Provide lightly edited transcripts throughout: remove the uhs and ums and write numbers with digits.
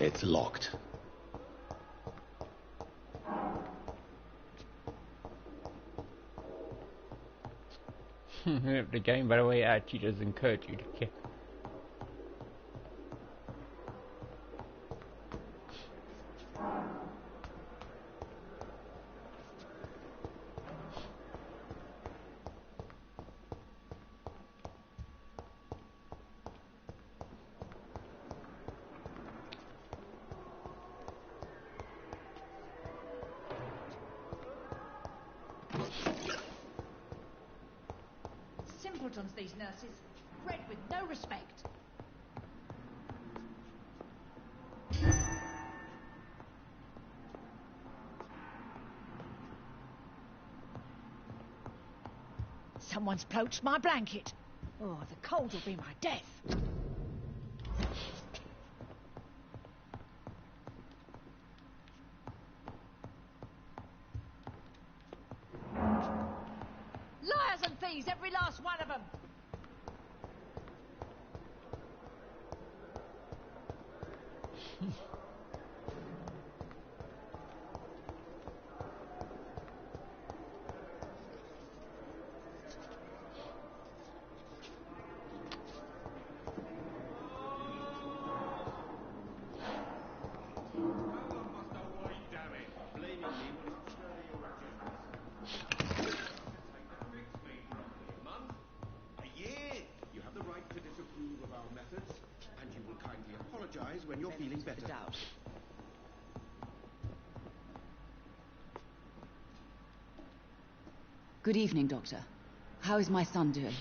It's locked. The game, by the way, actually does encourage you to kill. Simpletons, these nurses, bred with no respect. Someone's poached my blanket. Oh, the cold will be my death. Liars and thieves, every last one of them. When you're feeling better. Good evening, Doctor. How is my son doing?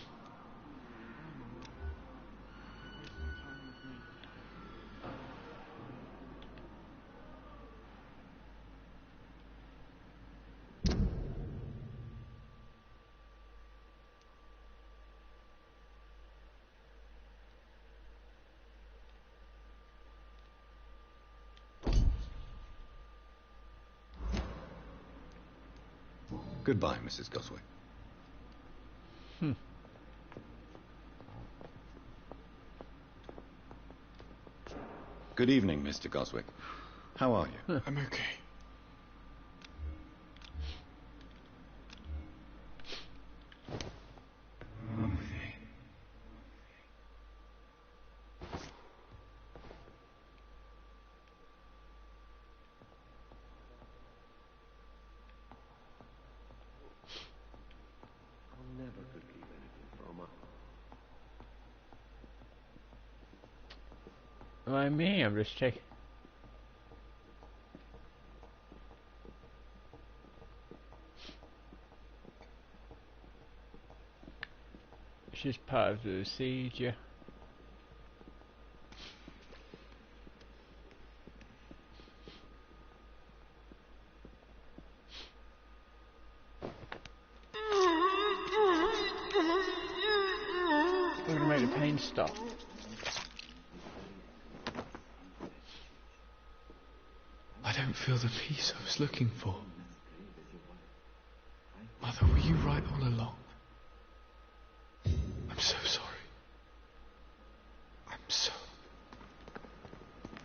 Goodbye, Mrs. Goswick. Good evening, Mr. Goswick. How are you? I'm okay. Why me? I'm just checking. It's just part of the procedure. We're gonna make the pain stop. I don't feel the peace I was looking for. Mother, were you right all along? I'm so sorry. I'm so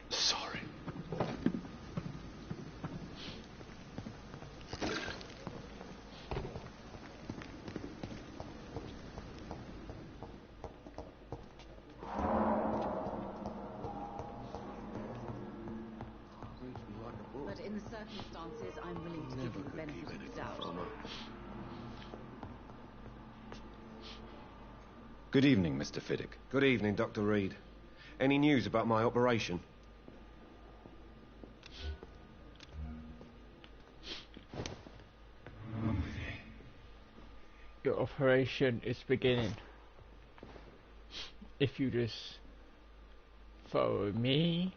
sorry. But in the circumstances, I'm willing to give you the benefit of the doubt. Good evening, Mr. Fiddick. Good evening, Dr. Reed. Any news about my operation? Your operation is beginning. If you just follow me.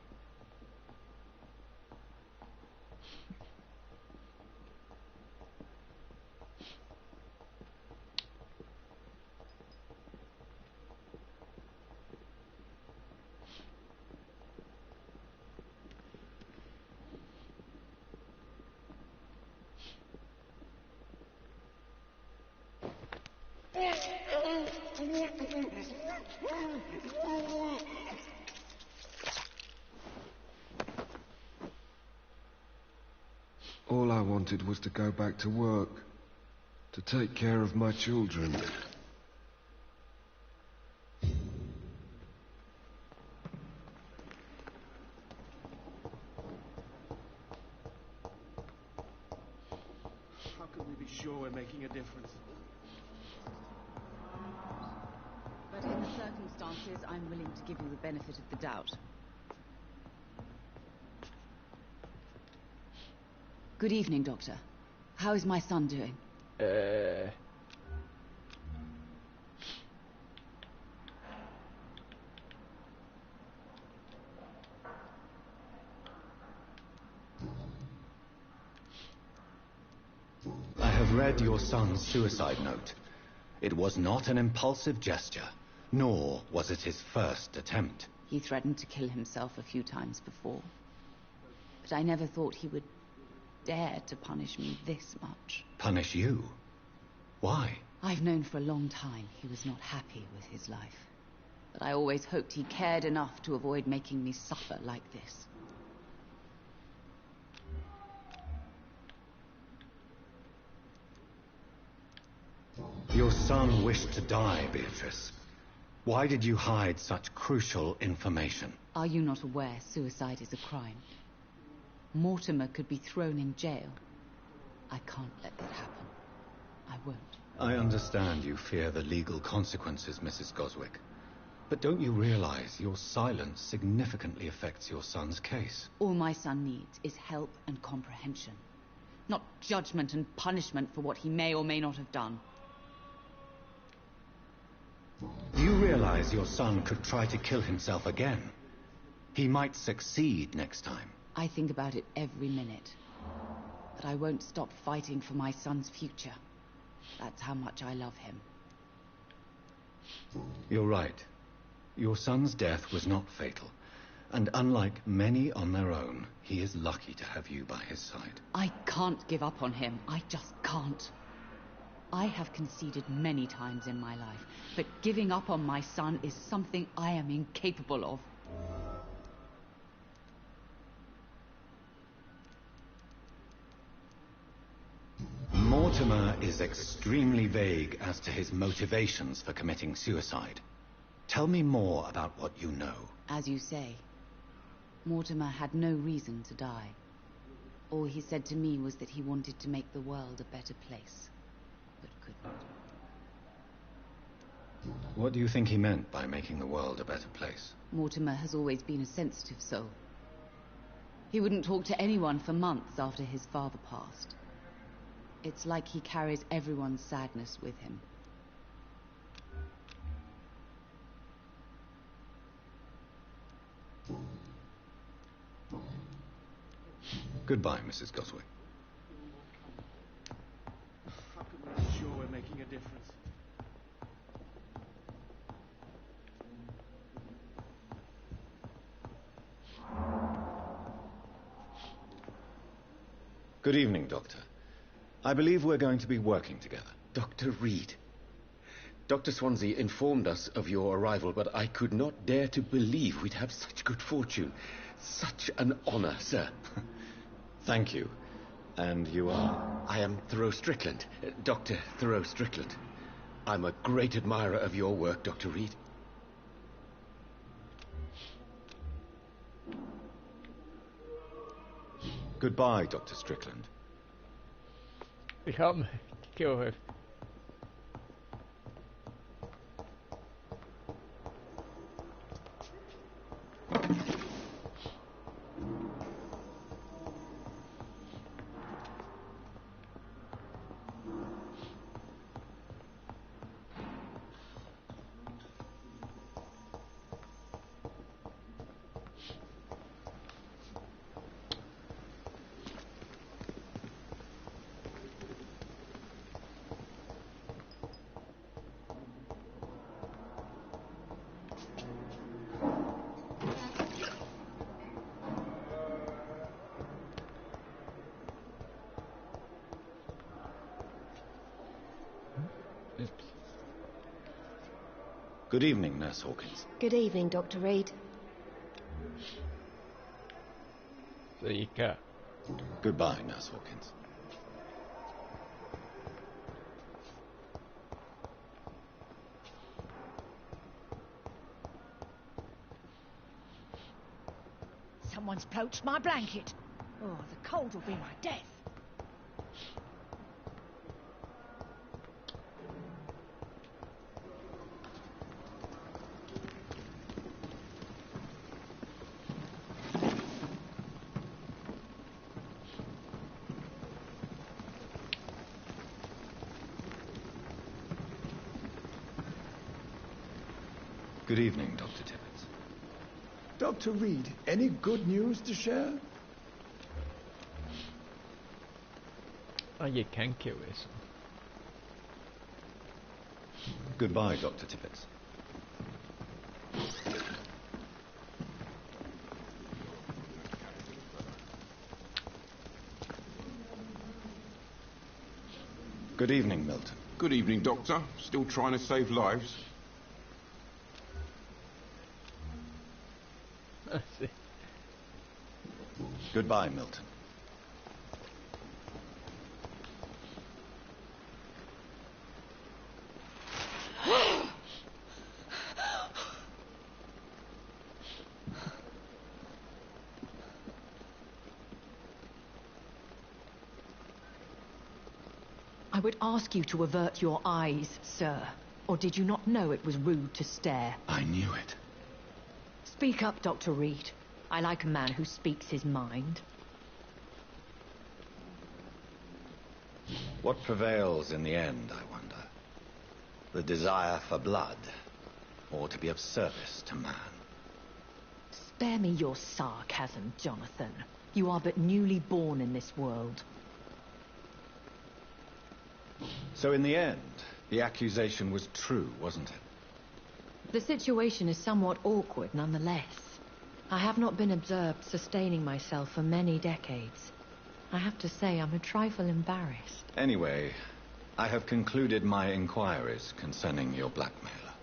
wanted was to go back to work, to take care of my children. How can we be sure we're making a difference? But in the circumstances, I'm willing to give you the benefit of the doubt. Good evening, Doctor. How is my son doing? I have read your son's suicide note. It was not an impulsive gesture, nor was it his first attempt. He threatened to kill himself a few times before. But I never thought he would dare to punish me this much. Punish you? Why? I've known for a long time he was not happy with his life. But I always hoped he cared enough to avoid making me suffer like this. Your son wished to die, Beatrice. Why did you hide such crucial information? Are you not aware suicide is a crime? Mortimer could be thrown in jail. I can't let that happen. I won't. I understand you fear the legal consequences, Mrs. Goswick. But don't you realize your silence significantly affects your son's case? All my son needs is help and comprehension. Not judgment and punishment for what he may or may not have done. Do you realize your son could try to kill himself again? He might succeed next time. I think about it every minute. But I won't stop fighting for my son's future. That's how much I love him. You're right. Your son's death was not fatal. And unlike many on their own, he is lucky to have you by his side. I can't give up on him. I just can't. I have conceded many times in my life, but giving up on my son is something I am incapable of. Mortimer is extremely vague as to his motivations for committing suicide. Tell me more about what you know. As you say, Mortimer had no reason to die. All he said to me was that he wanted to make the world a better place, but couldn't. What do you think he meant by making the world a better place? Mortimer has always been a sensitive soul. He wouldn't talk to anyone for months after his father passed. It's like he carries everyone's sadness with him. Goodbye, Mrs. Goswick. How can we be sure we're making a difference? Good evening, Doctor. I believe we're going to be working together. Dr. Reed. Dr. Swansea informed us of your arrival, but I could not dare to believe we'd have such good fortune. Such an honor, sir. Thank you. And you are? I am Thoreau Strickland, Dr. Thoreau Strickland. I'm a great admirer of your work, Dr. Reed. Goodbye, Dr. Strickland. Become kill him. Good evening, Nurse Hawkins. Good evening, Dr. Reed. There you go. Goodbye, Nurse Hawkins. Someone's poached my blanket. Oh, the cold will be my death. Good evening, Dr. Tibbets. Dr. Reed, any good news to share? Han gick han KS. Goodbye, Dr. Tibbets. Good evening, Milton. Good evening, Doctor. Still trying to save lives? Goodbye, Milton. I would ask you to avert your eyes, sir. Or did you not know it was rude to stare? I knew it. Speak up, Dr. Reed. I like a man who speaks his mind. What prevails in the end, I wonder? The desire for blood, or to be of service to man? Spare me your sarcasm, Jonathan. You are but newly born in this world. So in the end, the accusation was true, wasn't it? The situation is somewhat awkward nonetheless. I have not been observed sustaining myself for many decades. I have to say I'm a trifle embarrassed. Anyway, I have concluded my inquiries concerning your blackmailer.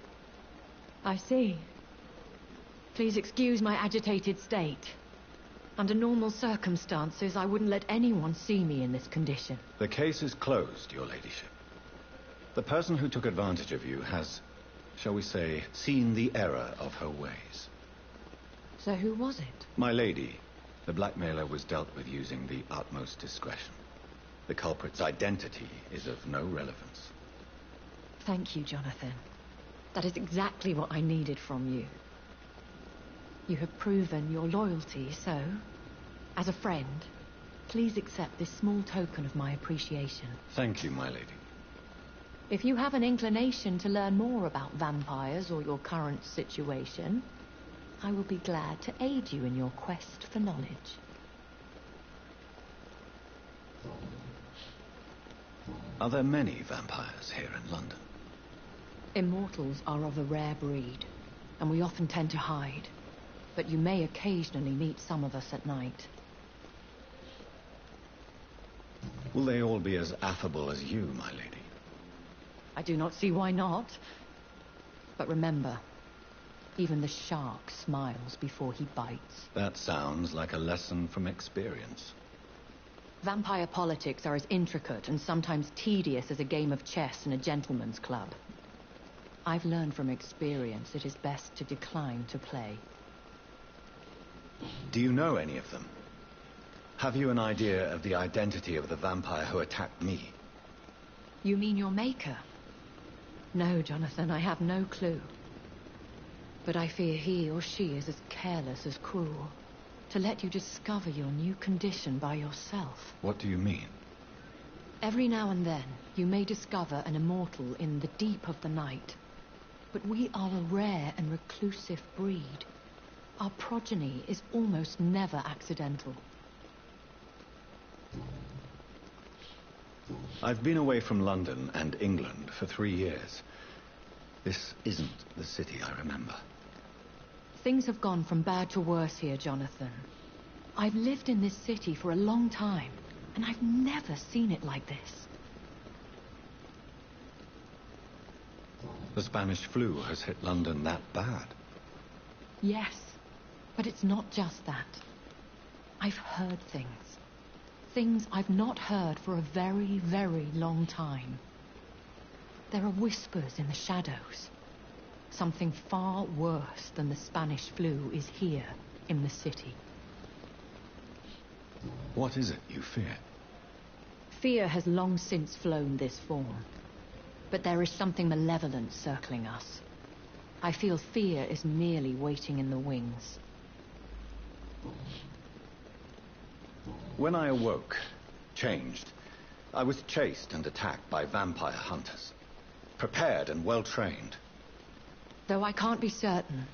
I see. Please excuse my agitated state. Under normal circumstances, I wouldn't let anyone see me in this condition. The case is closed, your ladyship. The person who took advantage of you has, shall we say, seen the error of her ways. So who was it? My lady, the blackmailer was dealt with using the utmost discretion. The culprit's identity is of no relevance. Thank you, Jonathan. That is exactly what I needed from you. You have proven your loyalty, so, as a friend, please accept this small token of my appreciation. Thank you, my lady. If you have an inclination to learn more about vampires or your current situation, I will be glad to aid you in your quest for knowledge. Are there many vampires here in London? Immortals are of a rare breed, and we often tend to hide. But you may occasionally meet some of us at night. Will they all be as affable as you, my lady? I do not see why not. But remember, even the shark smiles before he bites. That sounds like a lesson from experience. Vampire politics are as intricate and sometimes tedious as a game of chess in a gentleman's club. I've learned from experience it is best to decline to play. Do you know any of them? Have you an idea of the identity of the vampire who attacked me? You mean your maker? No, Jonathan, I have no clue. But I fear he or she is as careless as cruel. To let you discover your new condition by yourself. What do you mean? Every now and then, you may discover an immortal in the deep of the night. But we are a rare and reclusive breed. Our progeny is almost never accidental. I've been away from London and England for 3 years. This isn't the city I remember. Things have gone from bad to worse here, Jonathan. I've lived in this city for a long time, and I've never seen it like this. The Spanish flu has hit London that bad. Yes, but it's not just that. I've heard things. Things I've not heard for a very, very long time. There are whispers in the shadows. Something far worse than the Spanish flu is here in the city. What is it you fear? Fear has long since flown this form. But there is something malevolent circling us. I feel fear is merely waiting in the wings. When I awoke, changed, I was chased and attacked by vampire hunters. Prepared and well-trained. Though I can't be certain,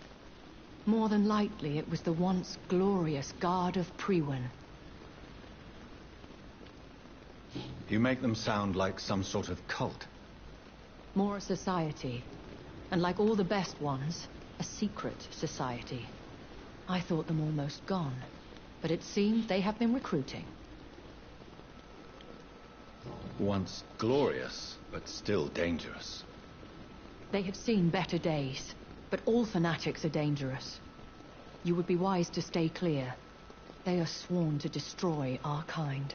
more than likely it was the once glorious Guard of Priwen. You make them sound like some sort of cult. More a society, and like all the best ones, a secret society. I thought them almost gone, but it seems they have been recruiting. Once glorious, but still dangerous. They have seen better days, but all fanatics are dangerous. You would be wise to stay clear. They are sworn to destroy our kind.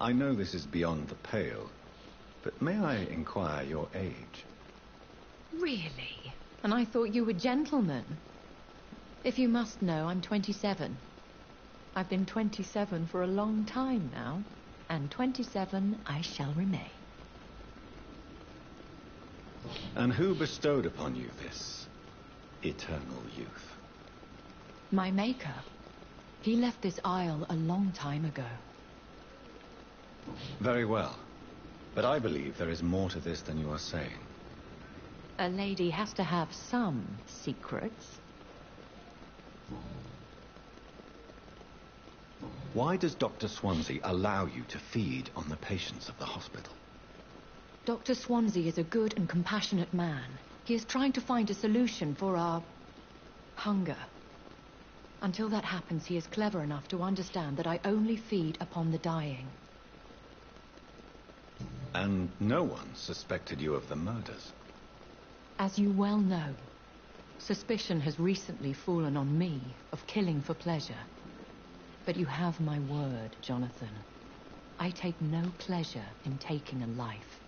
I know this is beyond the pale, but may I inquire your age? Really? And I thought you were gentlemen. If you must know, I'm 27. I've been 27 for a long time now, and 27 I shall remain. And who bestowed upon you this eternal youth? My maker. He left this isle a long time ago. Very well. But I believe there is more to this than you are saying. A lady has to have some secrets. Why does Dr. Swansea allow you to feed on the patients of the hospital? Dr. Swansea is a good and compassionate man. He is trying to find a solution for our hunger. Until that happens, he is clever enough to understand that I only feed upon the dying. And no one suspected you of the murders? As you well know, suspicion has recently fallen on me of killing for pleasure. But you have my word, Jonathan. I take no pleasure in taking a life.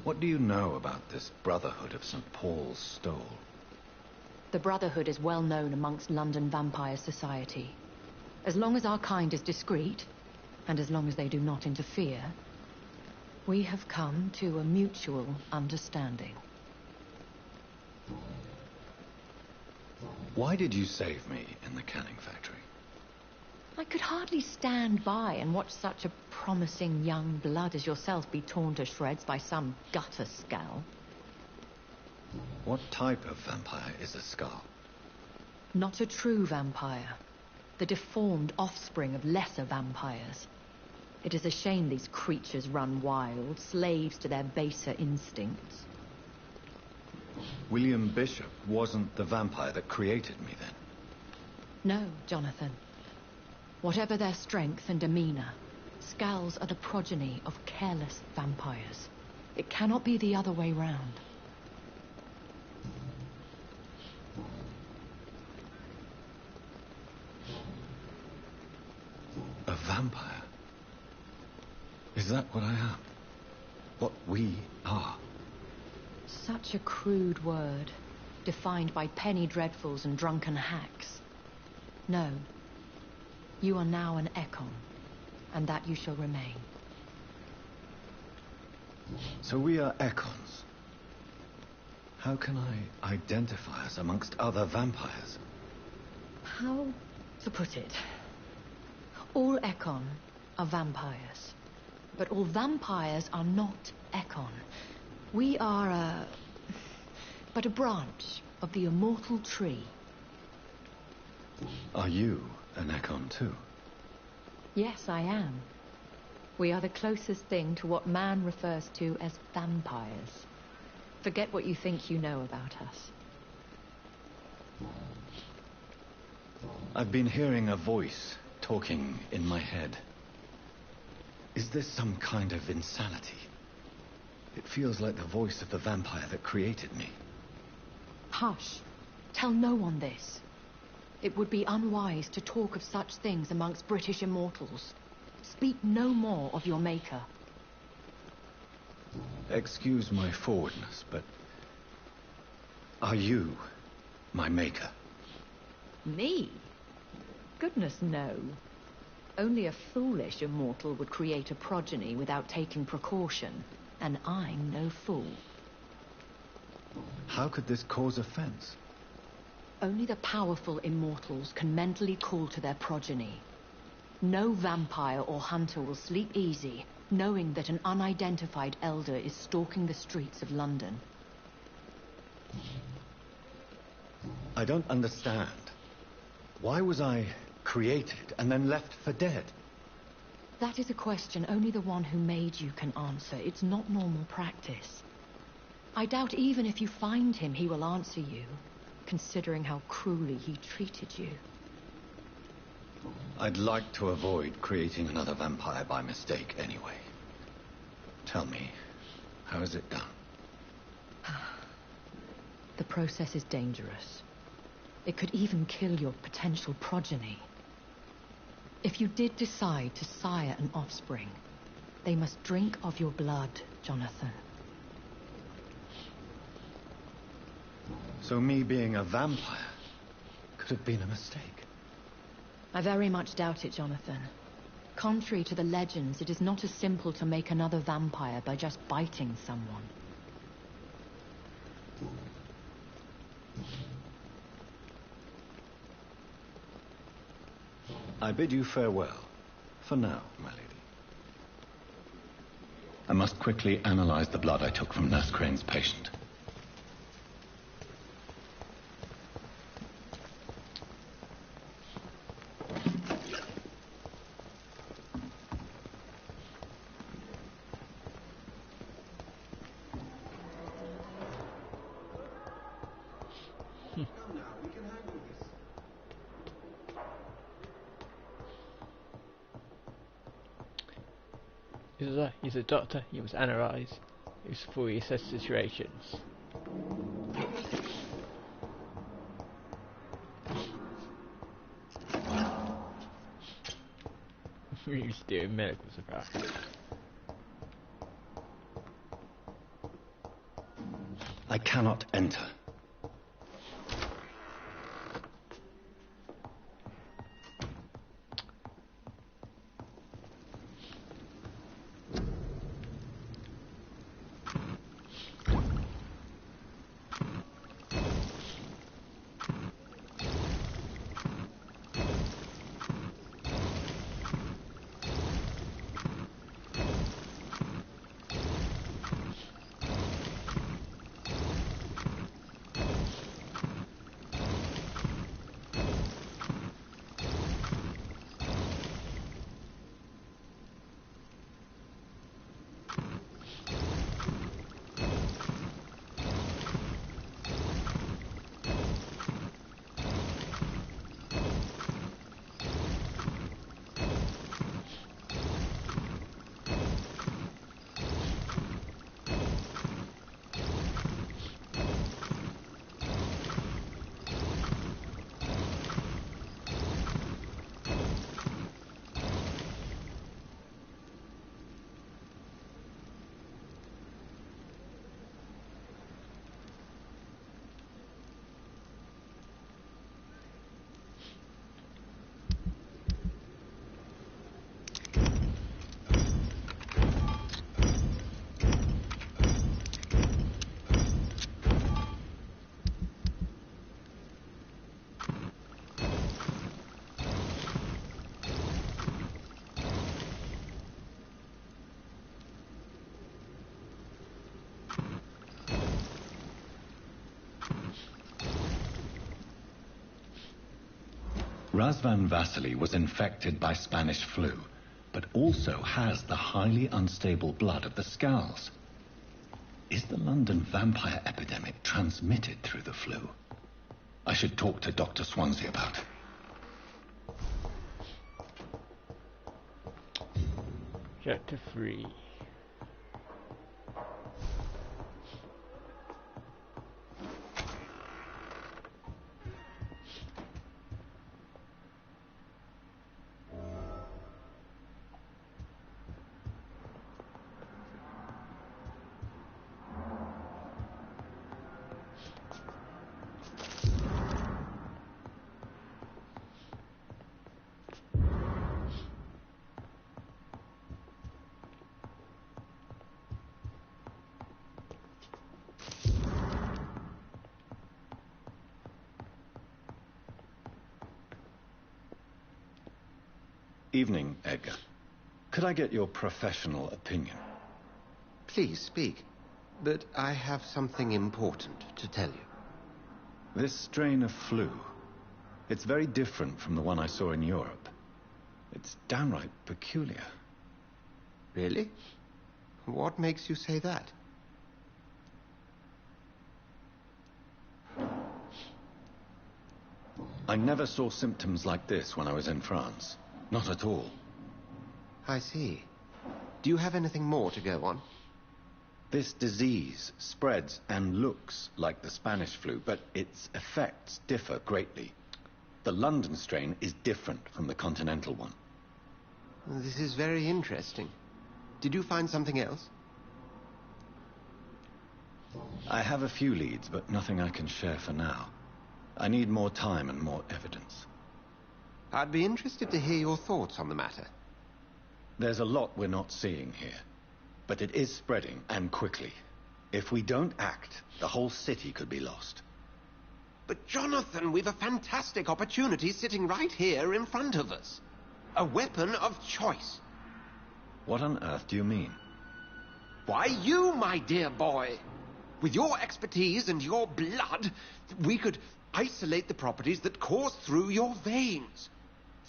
What do you know about this Brotherhood of St. Paul's Stole? The Brotherhood is well known amongst London vampire society. As long as our kind is discreet, and as long as they do not interfere, we have come to a mutual understanding. Why did you save me in the canning factory? I could hardly stand by and watch such a promising young blood as yourself be torn to shreds by some gutter scowl. What type of vampire is a skull? Not a true vampire. The deformed offspring of lesser vampires. It is a shame these creatures run wild, slaves to their baser instincts. William Bishop wasn't the vampire that created me, then? No, Jonathan. Whatever their strength and demeanor, Skulls are the progeny of careless vampires. It cannot be the other way round. A vampire? Is that what I am? What we are? Such a crude word, defined by penny dreadfuls and drunken hacks. No. You are now an Ekon, and that you shall remain. So we are Ekons. How can I identify us amongst other vampires? How to put it? All Ekon are vampires. But all vampires are not Ekon. We are but a branch of the immortal tree. Are you an Ekon too? Yes, I am. We are the closest thing to what man refers to as vampires. Forget what you think you know about us. I've been hearing a voice talking in my head. Is this some kind of insanity? It feels like the voice of the vampire that created me. Hush. Tell no one this. It would be unwise to talk of such things amongst British immortals. Speak no more of your maker. Excuse my forwardness, but are you my maker? Me? Goodness, no. Only a foolish immortal would create a progeny without taking precaution, and I'm no fool. How could this cause offense? Only the powerful immortals can mentally call to their progeny. No vampire or hunter will sleep easy, knowing that an unidentified elder is stalking the streets of London. I don't understand. Why was I created and then left for dead? That is a question only the one who made you can answer. It's not normal practice. I doubt even if you find him, he will answer you, considering how cruelly he treated you. I'd like to avoid creating another vampire by mistake anyway. Tell me, how is it done? The process is dangerous. It could even kill your potential progeny. If you did decide to sire an offspring, they must drink of your blood, Jonathan. So me being a vampire could have been a mistake. I very much doubt it, Jonathan. Contrary to the legends, it is not as simple to make another vampire by just biting someone. I bid you farewell, for now, my lady. I must quickly analyze the blood I took from Nurse Crane's patient. He's a doctor. He must analyze. He must fully assess situations. He's doing medical surprise. I cannot enter. Razvan Vasily was infected by Spanish flu, but also has the highly unstable blood of the Scowls. Is the London vampire epidemic transmitted through the flu? I should talk to Dr. Swansea about it. Chapter 3. Evening, Edgar. Could I get your professional opinion? Please speak. But I have something important to tell you. This strain of flu, it's very different from the one I saw in Europe. It's downright peculiar. Really? What makes you say that? I never saw symptoms like this when I was in France. Not at all. I see. Do you have anything more to go on? This disease spreads and looks like the Spanish flu, but its effects differ greatly. The London strain is different from the continental one. This is very interesting. Did you find something else? I have a few leads, but nothing I can share for now. I need more time and more evidence. I'd be interested to hear your thoughts on the matter. There's a lot we're not seeing here. But it is spreading, and quickly. If we don't act, the whole city could be lost. But Jonathan, we've a fantastic opportunity sitting right here in front of us. A weapon of choice. What on earth do you mean? Why, you, my dear boy. With your expertise and your blood, we could isolate the properties that course through your veins.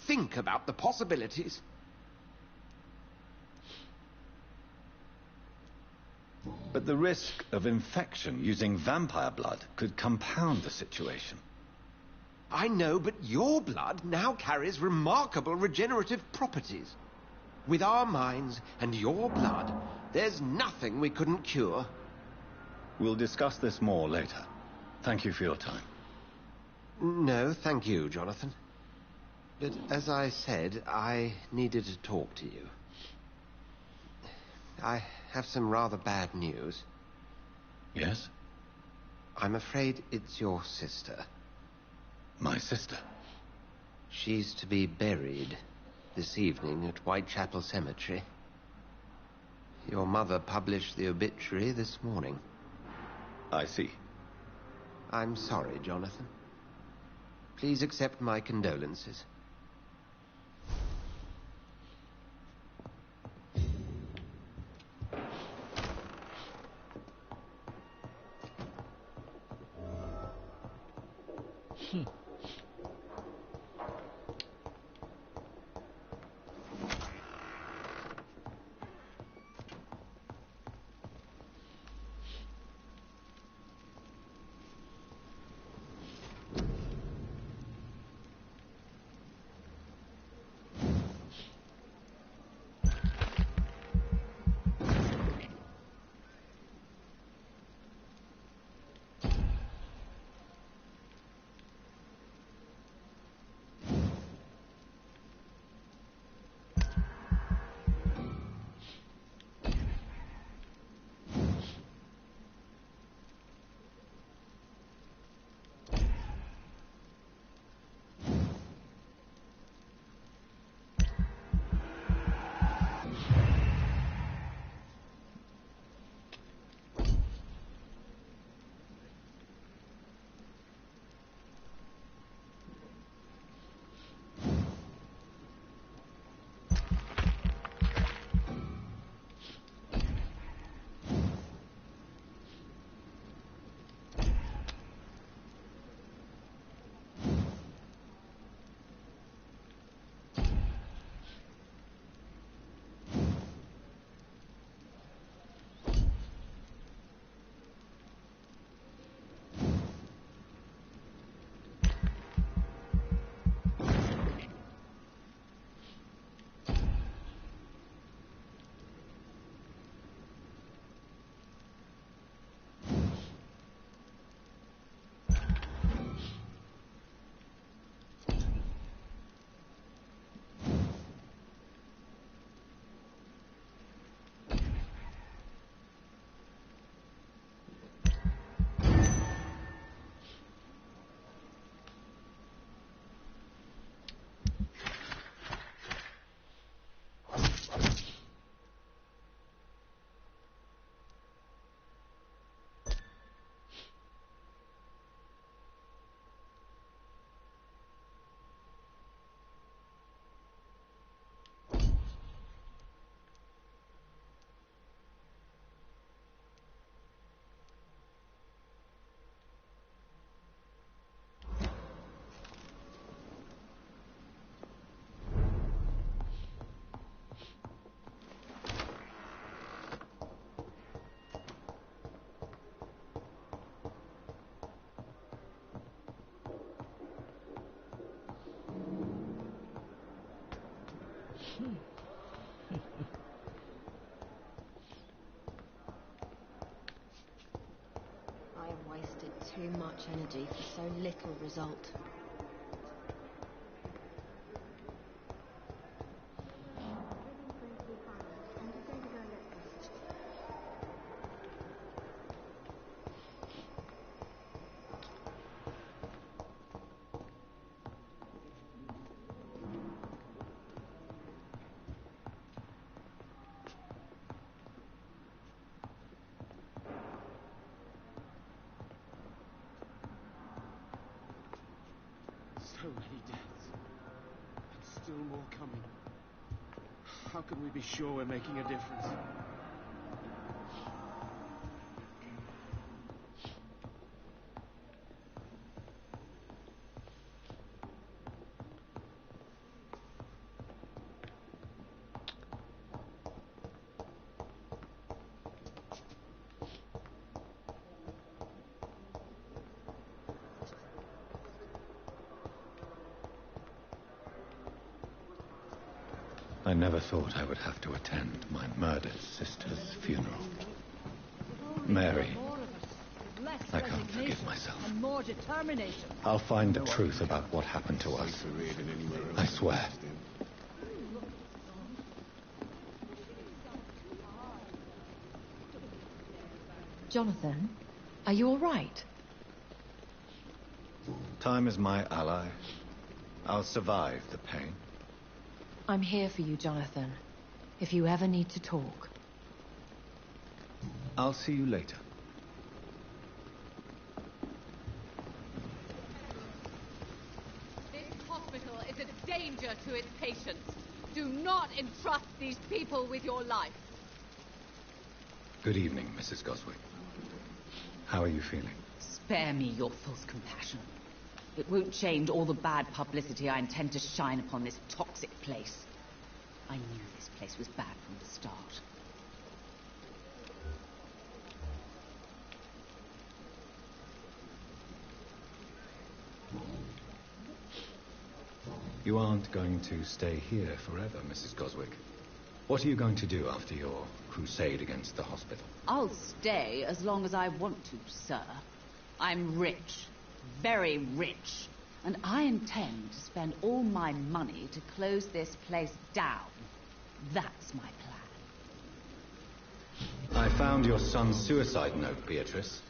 Think about the possibilities. But the risk of infection using vampire blood could compound the situation. I know, but your blood now carries remarkable regenerative properties. With our minds and your blood, there's nothing we couldn't cure. We'll discuss this more later. Thank you for your time. No, thank you, Jonathan. But as I said, I needed to talk to you. I have some rather bad news. Yes? I'm afraid it's your sister. My sister? She's to be buried this evening at Whitechapel Cemetery. Your mother published the obituary this morning. I see. I'm sorry, Jonathan. Please accept my condolences. I have wasted too much energy for so little result. So many deaths. And still more coming. How can we be sure we're making a difference? I never thought I would have to attend my murdered sister's funeral. Mary, I can't forgive myself. And more determination. I'll find the truth about what happened to us. I swear. Jonathan, are you all right? Time is my ally. I'll survive the pain. I'm here for you, Jonathan. If you ever need to talk. I'll see you later. This hospital is a danger to its patients. Do not entrust these people with your life. Good evening, Mrs. Goswick. How are you feeling? Spare me your false compassion. It won't change all the bad publicity I intend to shine upon this toxic place. I knew this place was bad from the start. You aren't going to stay here forever, Mrs. Goswick. What are you going to do after your crusade against the hospital? I'll stay as long as I want to, sir. I'm rich. Very rich. And I intend to spend all my money to close this place down. That's my plan. I found your son's suicide note, Beatrice.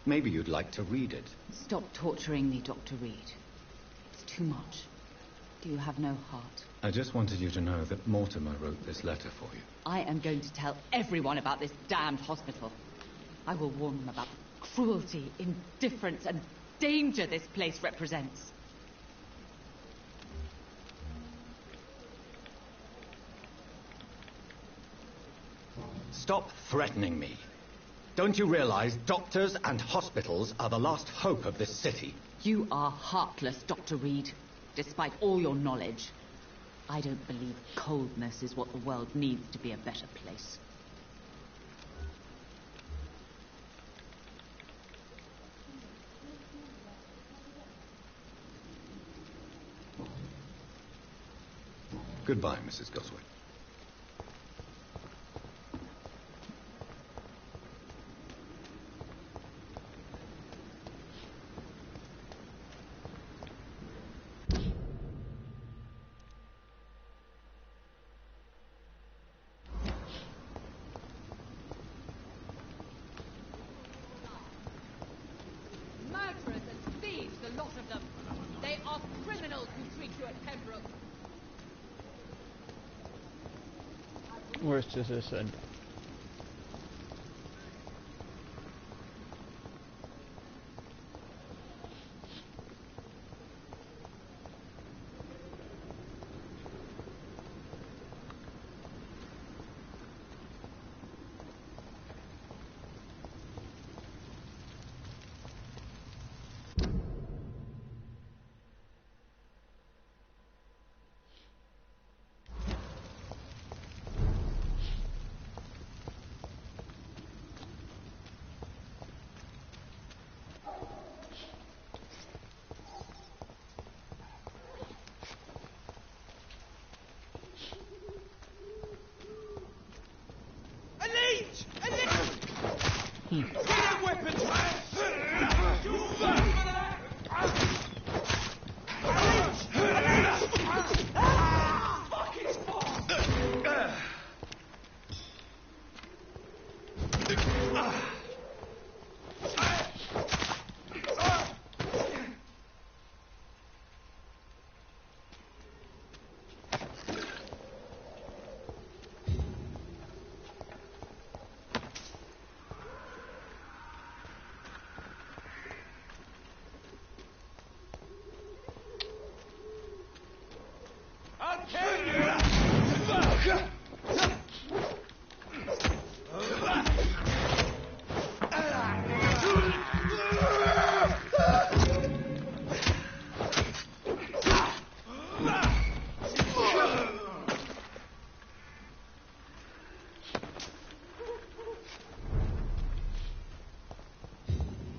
Maybe you'd like to read it. Stop torturing me, Dr. Reed. It's too much. Do you have no heart? I just wanted you to know that Mortimer wrote this letter for you. I am going to tell everyone about this damned hospital. I will warn them about the cruelty, indifference, and danger this place represents. Stop threatening me. Don't you realize doctors and hospitals are the last hope of this city? You are heartless, Dr. Reed. Despite all your knowledge, I don't believe coldness is what the world needs to be a better place. Goodbye, Mrs. Goswick. Murderers and thieves, the lot of them. They are criminals who treat you at Pembroke. Where's this end? I'll kill you!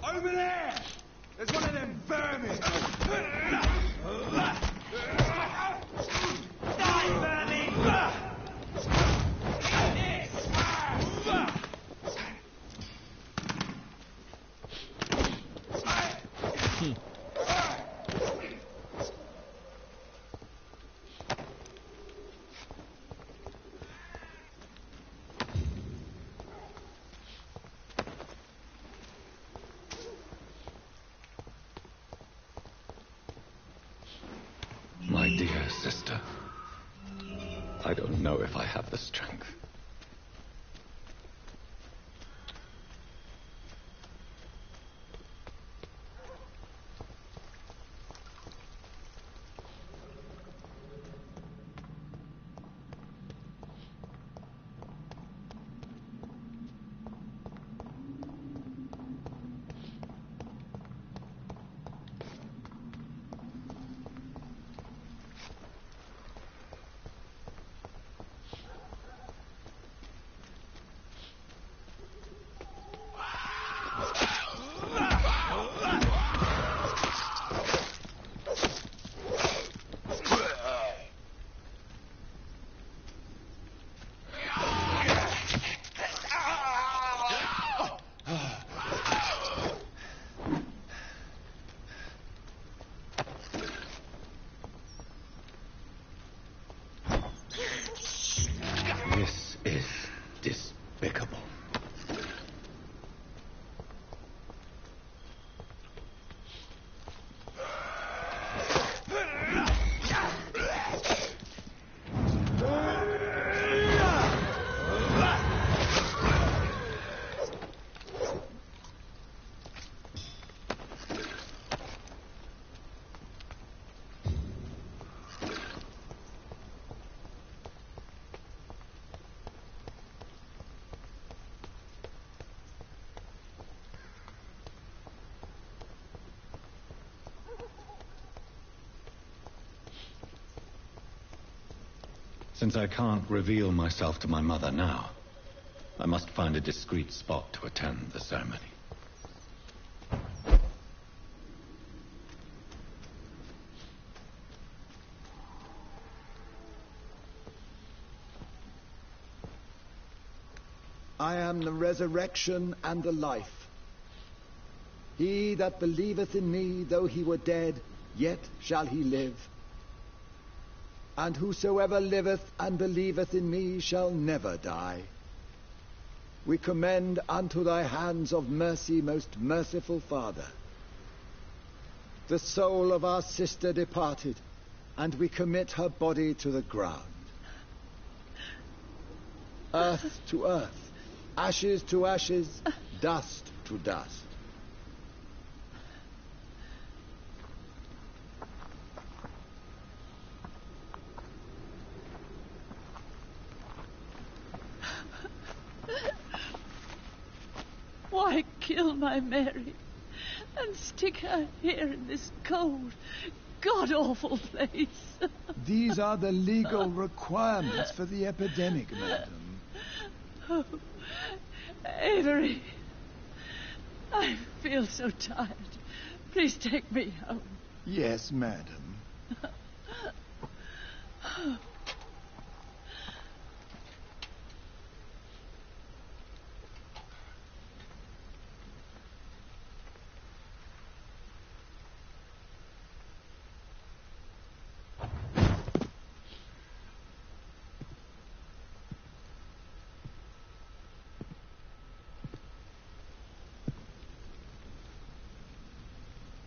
Over there! There's one of them vermin! Die, vermin! My dear sister, I don't know if I have the strength. This is despicable. Since I can't reveal myself to my mother now, I must find a discreet spot to attend the ceremony. I am the resurrection and the life. He that believeth in me, though he were dead, yet shall he live. And whosoever liveth and believeth in me shall never die. We commend unto thy hands of mercy, most merciful Father, the soul of our sister departed, and we commit her body to the ground. Earth to earth, ashes to ashes, dust to dust. Why kill my Mary and stick her here in this cold, god-awful place? These are the legal requirements for the epidemic, madam. Oh, Avery, I feel so tired. Please take me home. Yes, madam.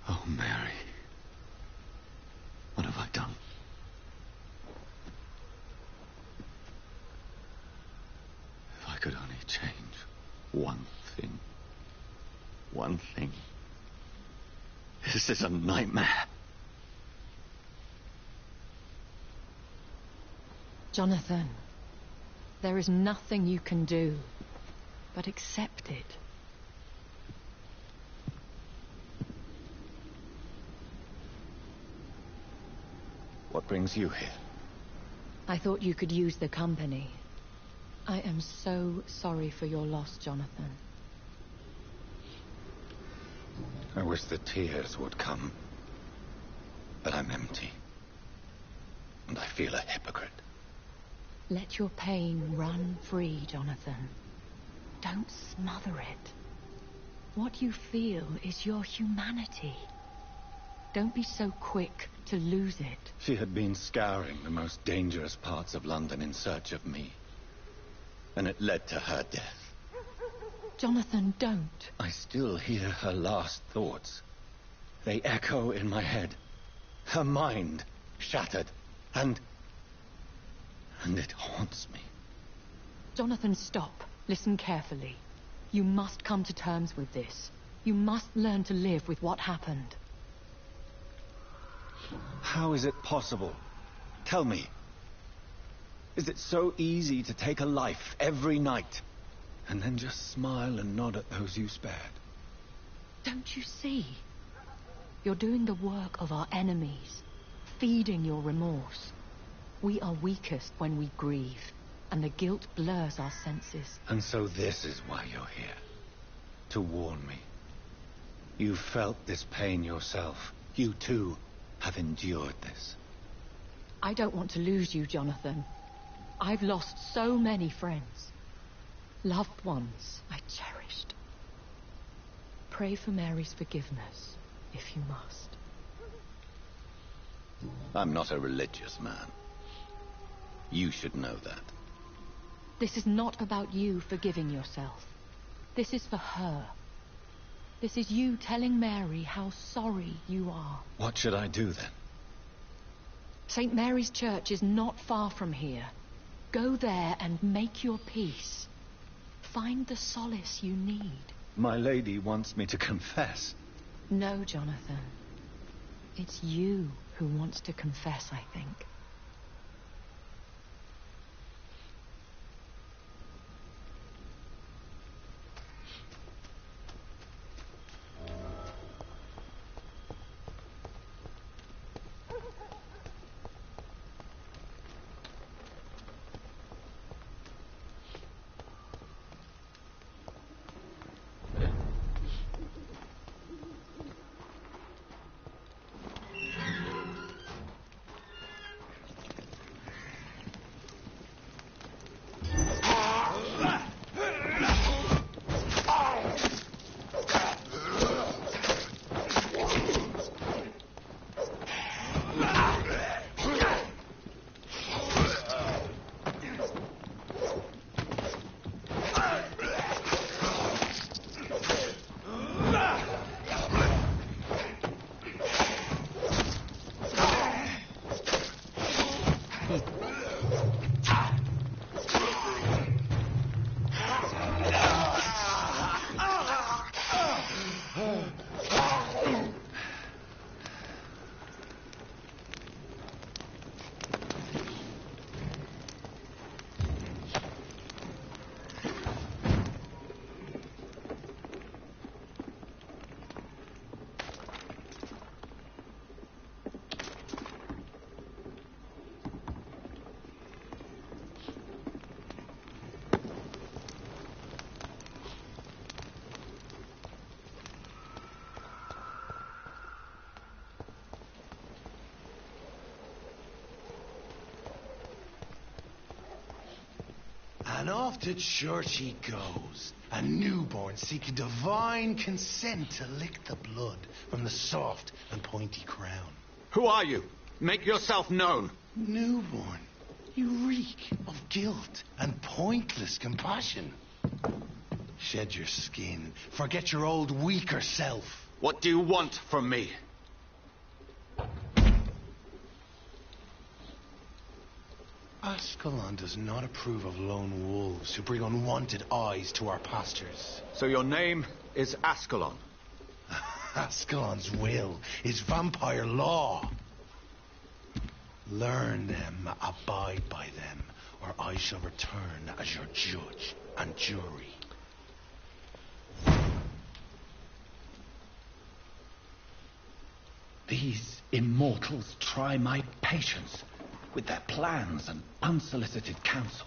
Oh, Mary. What have I done? If I could only change one thing. One thing. This is a nightmare. Jonathan, there is nothing you can do but accept it. What brings you here? I thought you could use the company. I am so sorry for your loss, Jonathan. I wish the tears would come. But I'm empty. And I feel a hypocrite. Let your pain run free, Jonathan. Don't smother it. What you feel is your humanity. Don't be so quick to lose it. She had been scouring the most dangerous parts of London in search of me. And it led to her death. Jonathan, don't. I still hear her last thoughts. They echo in my head. Her mind shattered. And it haunts me. Jonathan, stop. Listen carefully. You must come to terms with this. You must learn to live with what happened. How is it possible? Tell me. Is it so easy to take a life every night and then just smile and nod at those you spared? Don't you see? You're doing the work of our enemies, feeding your remorse. We are weakest when we grieve, and the guilt blurs our senses. And so this is why you're here. To warn me. You've felt this pain yourself. You too have endured this. I don't want to lose you, Jonathan. I've lost so many friends. Loved ones I cherished. Pray for Mary's forgiveness, if you must. I'm not a religious man. You should know that. This is not about you forgiving yourself. This is for her. This is you telling Mary how sorry you are. What should I do then? St. Mary's Church is not far from here. Go there and make your peace. Find the solace you need. My lady wants me to confess. No, Jonathan. It's you who wants to confess, I think. And off to church he goes, a newborn seeking divine consent to lick the blood from the soft and pointy crown. Who are you? Make yourself known. Newborn, you reek of guilt and pointless compassion. Shed your skin, forget your old weaker self. What do you want from me? Ascalon does not approve of lone wolves who bring unwanted eyes to our pastures. So your name is Ascalon? Ascalon's will is vampire law. Learn them, abide by them, or I shall return as your judge and jury. These immortals try my patience with their plans and unsolicited counsel.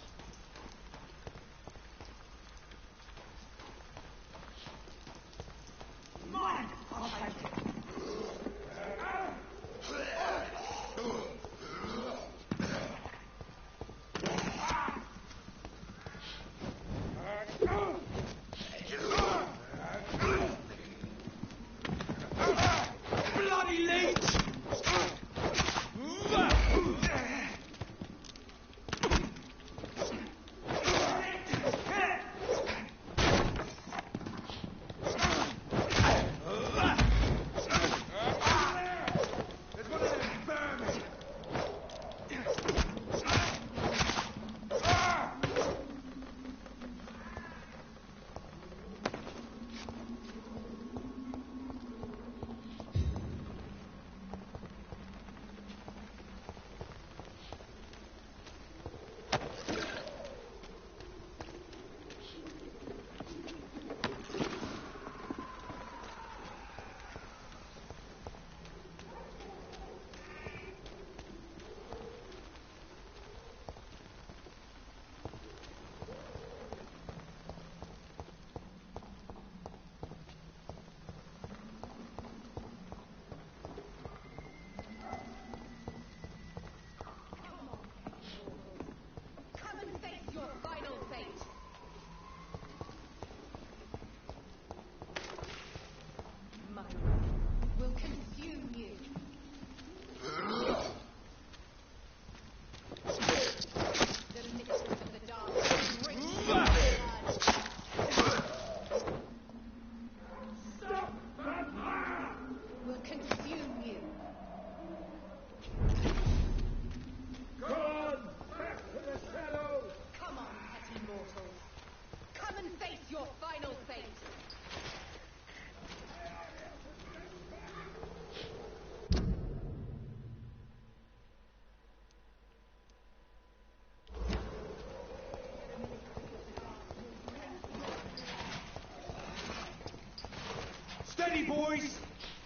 Steady, boys!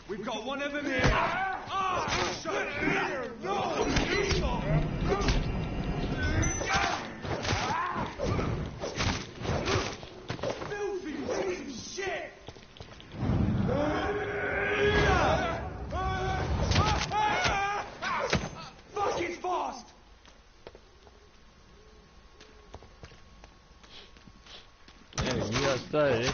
We've got one of them here! Ah! Shut here! No! Filthy piece of shit! Fuck, it's fast! Yeah, you got started.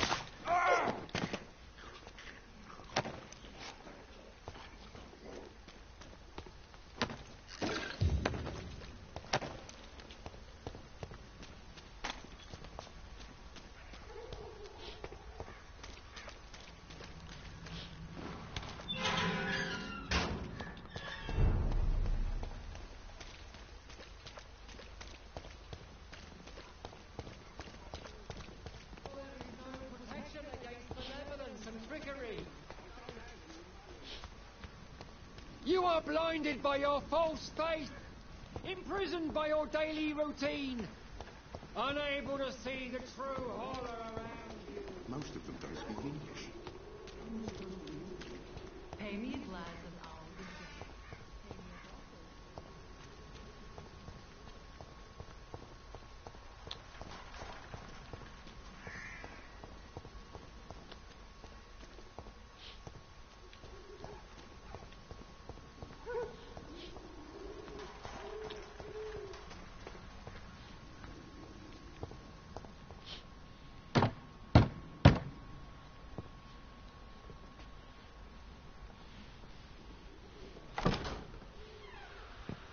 You are blinded by your false faith, imprisoned by your daily routine, unable to see the true horror around you. Most of them don't speak English. Pay me a glass of owl.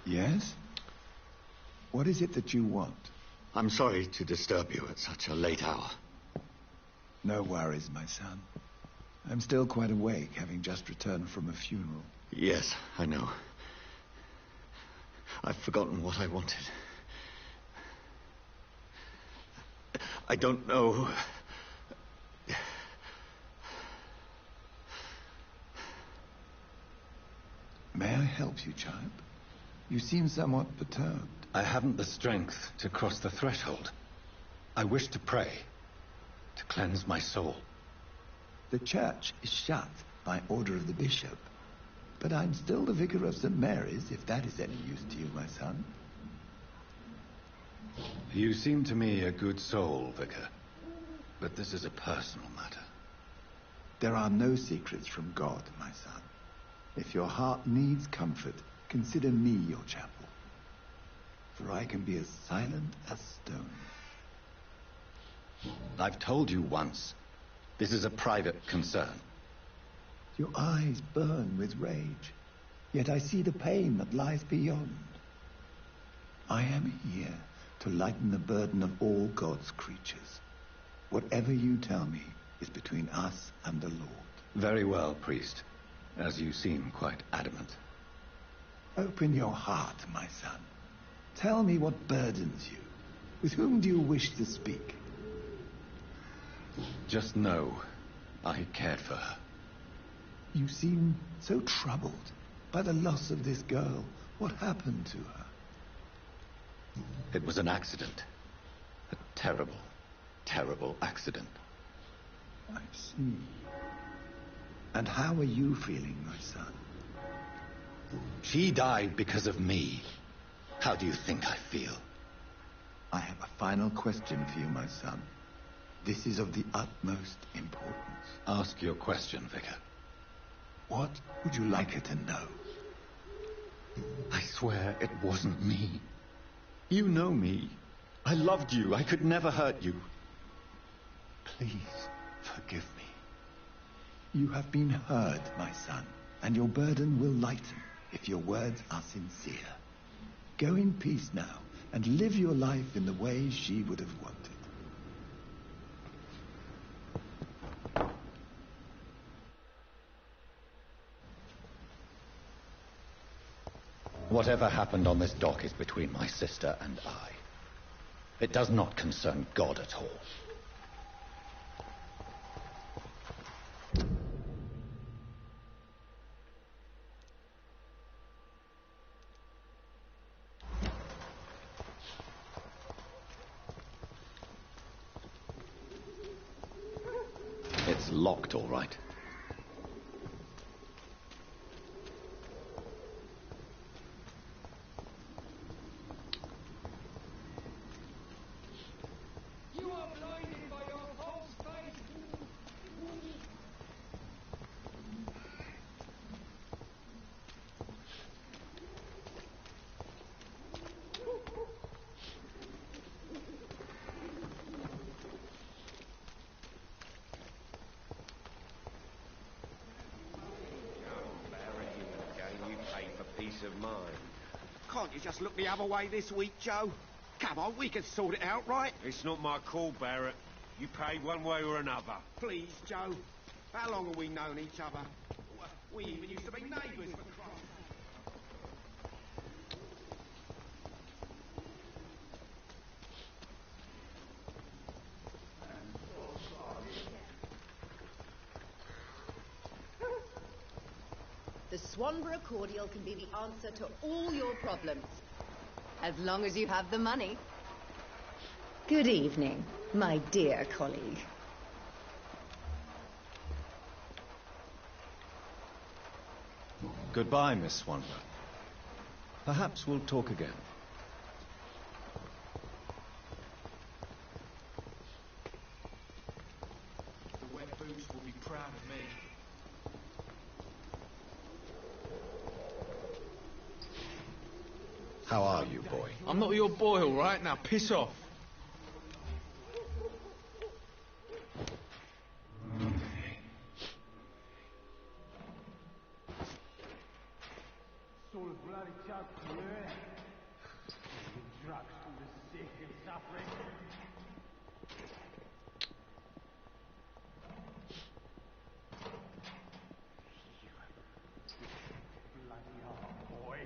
Yes? What is it that you want? I'm sorry to disturb you at such a late hour. No worries, my son. I'm still quite awake, having just returned from a funeral. Yes, I know. I've forgotten what I wanted. I don't know. May I help you, child? You seem somewhat perturbed. I haven't the strength to cross the threshold. I wish to pray, to cleanse my soul. The church is shut by order of the bishop. But I'm still the vicar of St. Mary's, if that is any use to you, my son. You seem to me a good soul, Vicar. But this is a personal matter. There are no secrets from God, my son. If your heart needs comfort, consider me your chapel. For I can be as silent as stone. I've told you once. This is a private concern. Your eyes burn with rage, yet I see the pain that lies beyond. I am here to lighten the burden of all God's creatures. Whatever you tell me is between us and the Lord. Very well, priest, as you seem quite adamant. Open your heart, my son. Tell me what burdens you. With whom do you wish to speak? Just know, I cared for her. You seem so troubled by the loss of this girl. What happened to her? It was an accident. A terrible, terrible accident. I see. And how are you feeling, my son? She died because of me. How do you think I feel? I have a final question for you, my son. This is of the utmost importance. Ask your question, Vicar. What would you like her to know? I swear it wasn't me. You know me. I loved you. I could never hurt you. Please, forgive me. You have been heard, my son, and your burden will lighten if your words are sincere. Go in peace now, and live your life in the way she would have wanted. Whatever happened on this dock is between my sister and I. It does not concern God at all. It's locked, all right. Of mine. Can't you just look the other way this week, Joe? Come on, we can sort it out, right? It's not my call, Barrett. You pay one way or another. Please, Joe. How long have we known each other? We even used to be neighbours, for Christ's sake. The Swanborough cordial can be the answer to all your problems. As long as you have the money. Good evening, my dear colleague. Goodbye, Miss Swanborough. Perhaps we'll talk again. The wet boots will be proud of me. How are you, boy? I'm not your boy, all right? Now piss off. Sort of bloody joke to you, eh? Drugs for the sick and suffering. Bloody hell, boy.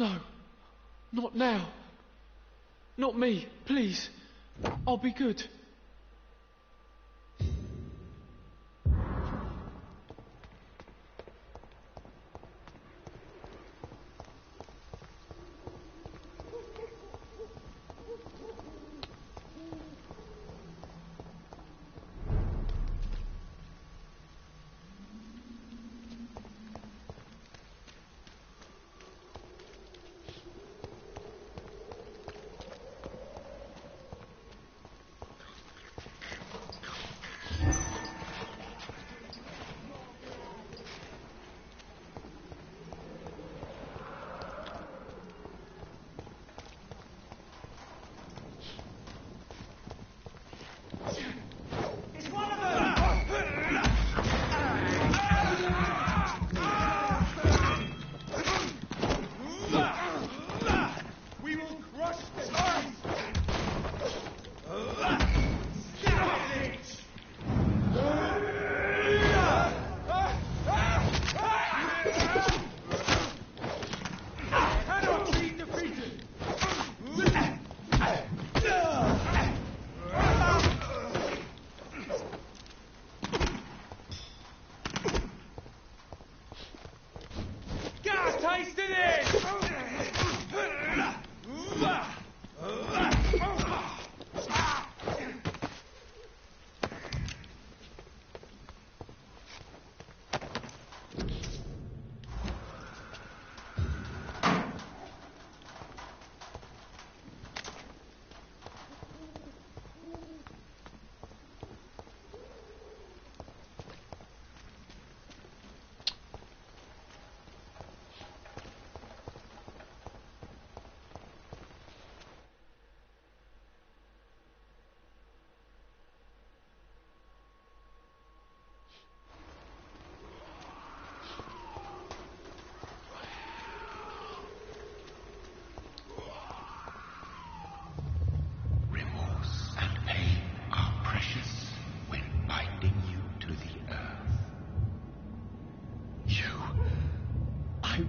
No. Not now. Not me, please. I'll be good.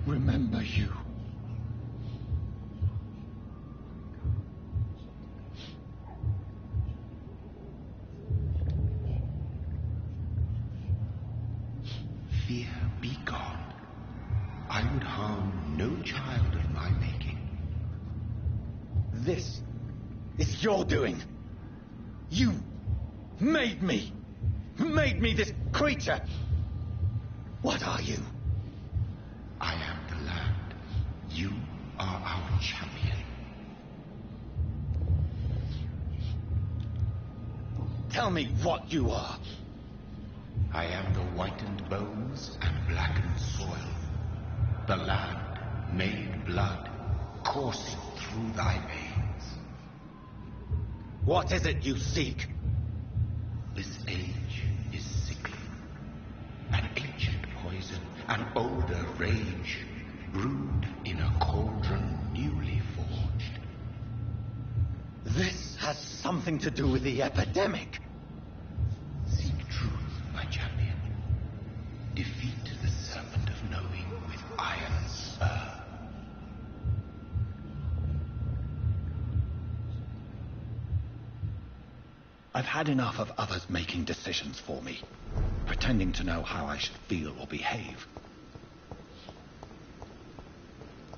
Remember you. Fear be gone. I would harm no child of my making. This is your doing. You made me. Made me this creature. What are you? I am the land. You are our champion. Tell me what you are. I am the whitened bones and blackened soil. The land made blood coursing through thy veins. What is it you seek? This age is sickly. An ancient poison, an older rage, brewed in a cauldron newly forged. This has something to do with the epidemic. Seek truth, my champion. Defeat the serpent of knowing with iron spur. I've had enough of others making decisions for me, pretending to know how I should feel or behave.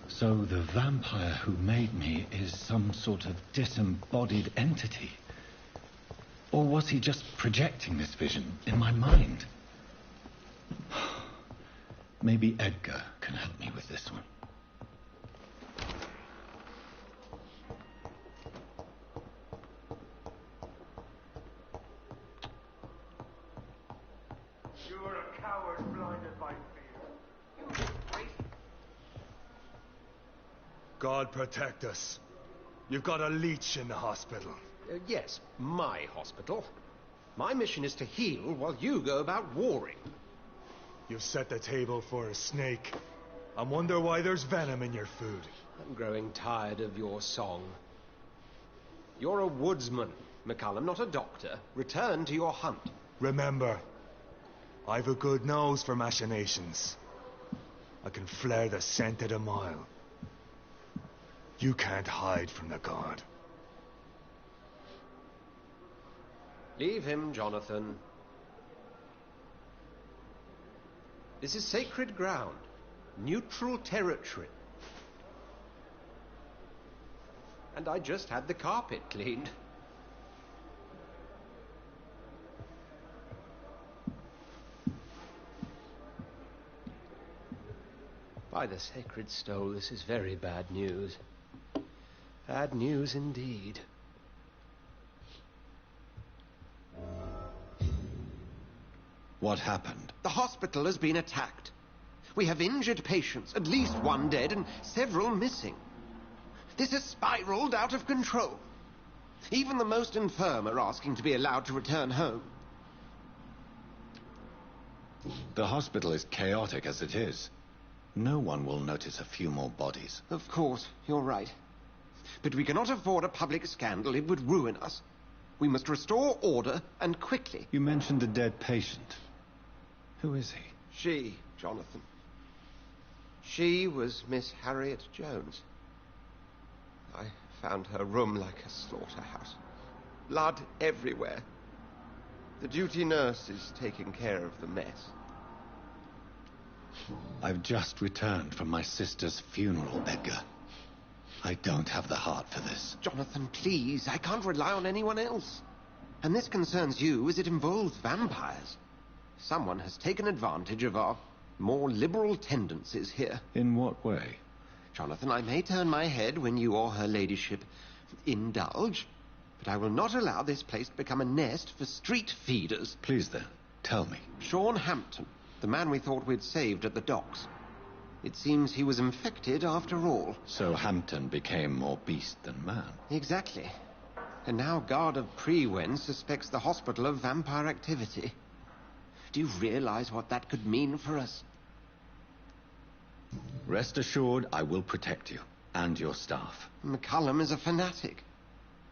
So the vampire who made me is some sort of disembodied entity? Or was he just projecting this vision in my mind? Maybe Edgar can help me with this one. You're a coward blinded by fear. God protect us. You've got a leech in the hospital. Yes, my hospital. My mission is to heal while you go about warring. You've set the table for a snake. I wonder why there's venom in your food. I'm growing tired of your song. You're a woodsman, McCallum, not a doctor. Return to your hunt. Remember, I've a good nose for machinations. I can flare the scent at a mile. You can't hide from the god. Leave him, Jonathan. This is sacred ground. Neutral territory. And I just had the carpet cleaned. By the sacred stole, this is very bad news. Bad news indeed. What happened? The hospital has been attacked. We have injured patients, at least one dead and several missing. This has spiraled out of control. Even the most infirm are asking to be allowed to return home. The hospital is chaotic as it is. No one will notice a few more bodies. Of course, you're right. But we cannot afford a public scandal. It would ruin us. We must restore order, and quickly. You mentioned a dead patient. Who is he? She, Jonathan. She was Miss Harriet Jones. I found her room like a slaughterhouse. Blood everywhere. The duty nurse is taking care of the mess. I've just returned from my sister's funeral, Edgar. I don't have the heart for this. Jonathan, please. I can't rely on anyone else. And this concerns you as it involves vampires. Someone has taken advantage of our more liberal tendencies here. In what way? Jonathan, I may turn my head when you or her ladyship indulge, but I will not allow this place to become a nest for street feeders. Please then, tell me. Sean Hampton, the man we thought we'd saved at the docks. It seems he was infected after all. So Hampton became more beast than man. Exactly. And now Guard of Prewen suspects the hospital of vampire activity. Do you realize what that could mean for us? Rest assured, I will protect you and your staff. McCullum is a fanatic.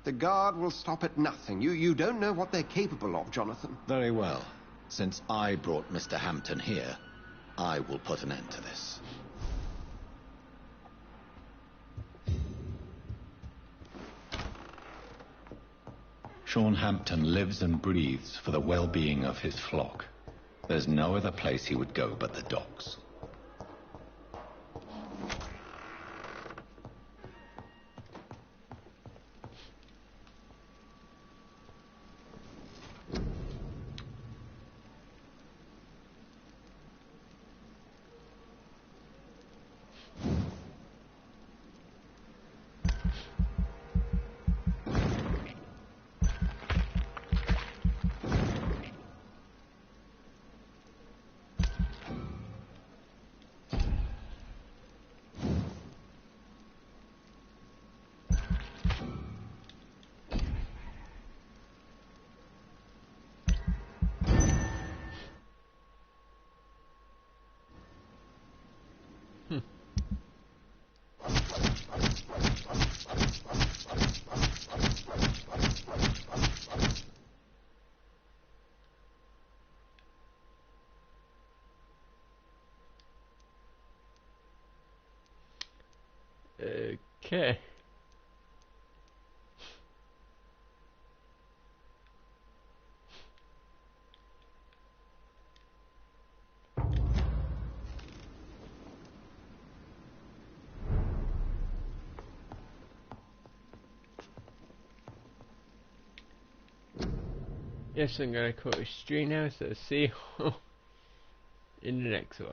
The Guard will stop at nothing. You don't know what they're capable of, Jonathan. Very well. Since I brought Mr. Hampton here, I will put an end to this. Sean Hampton lives and breathes for the well-being of his flock. There's no other place he would go but the docks. Okay. Yes, I'm going to call it a stream now, so see you in the next one.